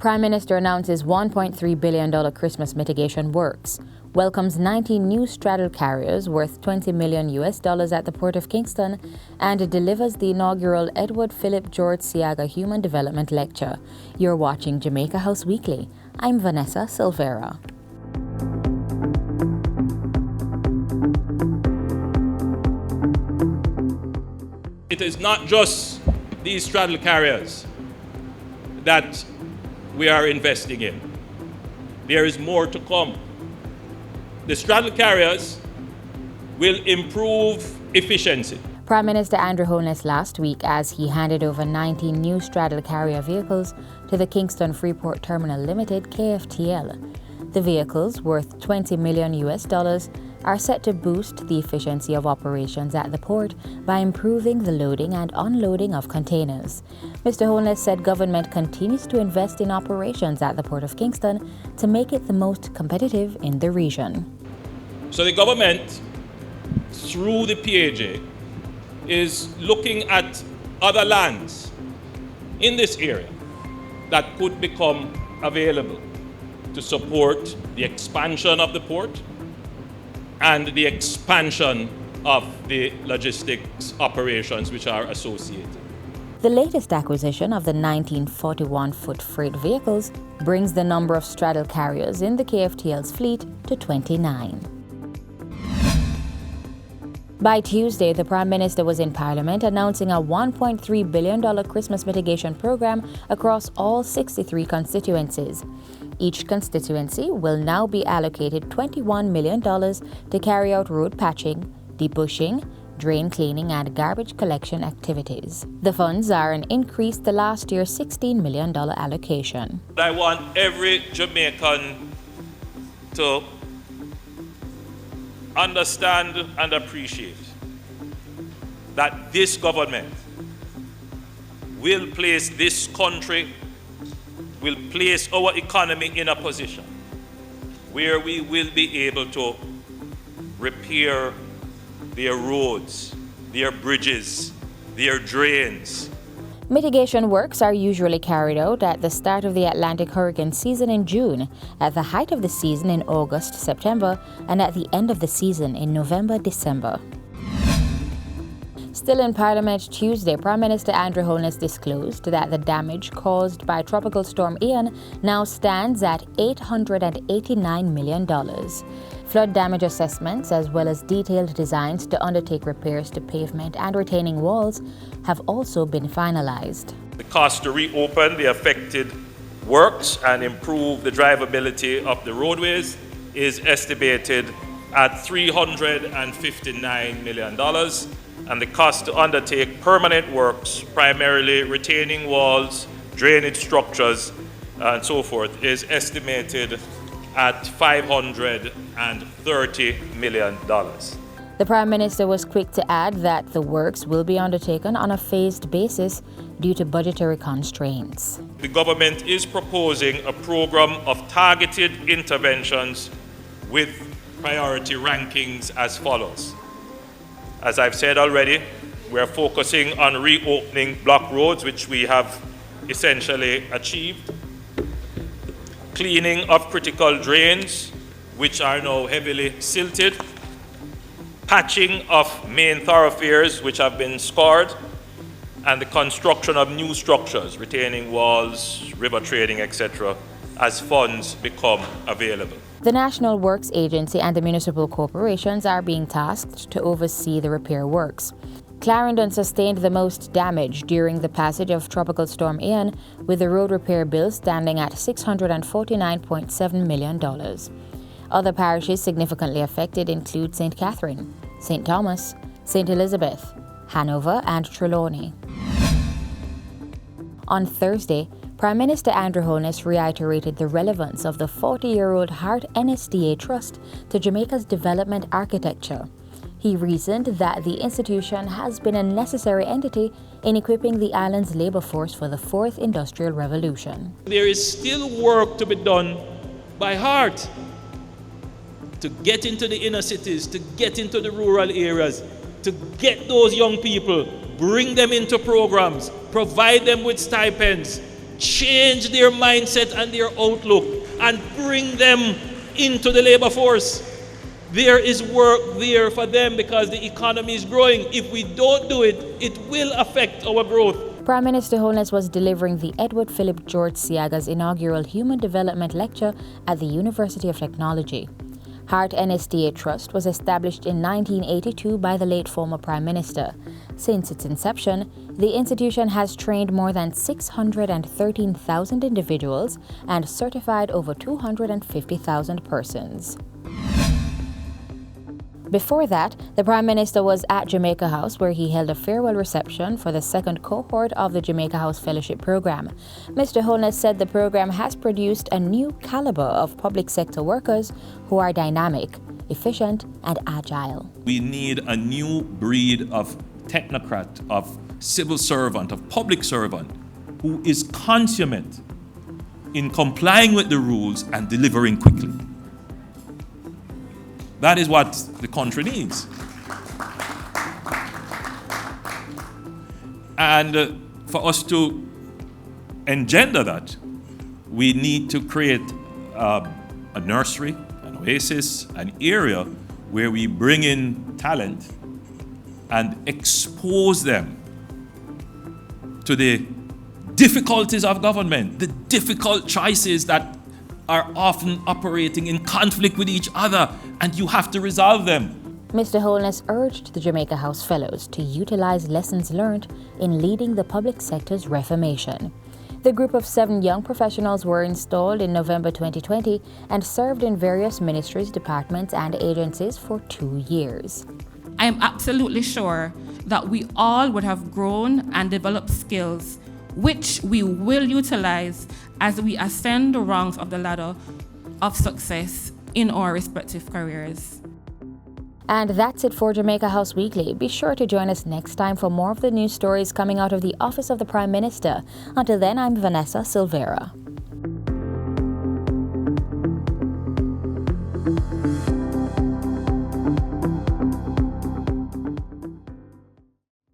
Prime Minister announces $1.3 billion Christmas mitigation works, welcomes 19 new straddle carriers worth $20 million at the Port of Kingston, and delivers the inaugural Edward Philip George Siaga Human Development Lecture. You're watching Jamaica House Weekly. I'm Vanessa Silvera. It is not just these straddle carriers that we are investing in. There is more to come. The straddle carriers will improve efficiency. Prime Minister Andrew Holness last week as he handed over 19 new straddle carrier vehicles to the Kingston Freeport Terminal Limited KFTL. The vehicles, worth $20 million, are set to boost the efficiency of operations at the port by improving the loading and unloading of containers. Mr. Holness said government continues to invest in operations at the Port of Kingston to make it the most competitive in the region. So the government, through the PAJ, is looking at other lands in this area that could become available to support the expansion of the port and the expansion of the logistics operations which are associated. The latest acquisition of the 1941-foot freight vehicles brings the number of straddle carriers in the KFTL's fleet to 29. By Tuesday, the Prime Minister was in Parliament announcing a $1.3 billion Christmas mitigation program across all 63 constituencies. Each constituency will now be allocated $21 million to carry out road patching, debushing, drain cleaning and garbage collection activities. The funds are an increase to last year's $16 million allocation. I want every Jamaican to understand and appreciate that this government will place this country, will place our economy in a position where we will be able to repair their roads, their bridges, their drains. Mitigation works are usually carried out at the start of the Atlantic hurricane season in June, at the height of the season in August, September, and at the end of the season in November, December. Still in Parliament Tuesday, Prime Minister Andrew Holness disclosed that the damage caused by Tropical Storm Ian now stands at $889 million. Flood damage assessments, as well as detailed designs to undertake repairs to pavement and retaining walls, have also been finalized. The cost to reopen the affected works and improve the drivability of the roadways is estimated at $359 million. And the cost to undertake permanent works, primarily retaining walls, drainage structures, and so forth, is estimated at $530 million. The Prime Minister was quick to add that the works will be undertaken on a phased basis due to budgetary constraints. The government is proposing a program of targeted interventions with priority rankings as follows. As I've said already, we're focusing on reopening block roads, which we have essentially achieved. Cleaning of critical drains, which are now heavily silted. Patching of main thoroughfares, which have been scarred. And the construction of new structures, retaining walls, river trading, etc., as funds become available. The National Works Agency and the municipal corporations are being tasked to oversee the repair works. Clarendon sustained the most damage during the passage of Tropical Storm Ian, with the road repair bill standing at $649.7 million. Other parishes significantly affected include St. Catherine, St. Thomas, St. Elizabeth, Hanover, and Trelawney. On Thursday, Prime Minister Andrew Holness reiterated the relevance of the 40-year-old Hart NSDA Trust to Jamaica's development architecture. He reasoned that the institution has been a necessary entity in equipping the island's labor force for the fourth industrial revolution. There is still work to be done by Hart to get into the inner cities, to get into the rural areas, to get those young people, bring them into programs, provide them with stipends, change their mindset and their outlook and bring them into the labor force. There is work there for them because the economy is growing. If we don't do it, it will affect our growth. Prime Minister Holness was delivering the Edward Philip George Siaga's inaugural Human Development Lecture at the University of Technology. Hart NSDA Trust was established in 1982 by the late former Prime Minister. Since its inception, the institution has trained more than 613,000 individuals and certified over 250,000 persons. Before that, the Prime Minister was at Jamaica House, where he held a farewell reception for the second cohort of the Jamaica House Fellowship Program. Mr. Holness said the program has produced a new caliber of public sector workers who are dynamic, efficient, and agile. We need a new breed of technocrat, of civil servant, of public servant, who is consummate in complying with the rules and delivering quickly. That is what the country needs. And for us to engender that, we need to create a nursery, an oasis, an area where we bring in talent and expose them to the difficulties of government, the difficult choices that are often operating in conflict with each other, and you have to resolve them. Mr. Holness urged the Jamaica House Fellows to utilize lessons learned in leading the public sector's reformation. The group of 7 young professionals were installed in November 2020 and served in various ministries, departments, and agencies for 2 years. I am absolutely sure that we all would have grown and developed skills which we will utilize as we ascend the rungs of the ladder of success in our respective careers. And that's it for Jamaica House Weekly. Be sure to join us next time for more of the news stories coming out of the Office of the Prime Minister. Until then, I'm Vanessa Silvera.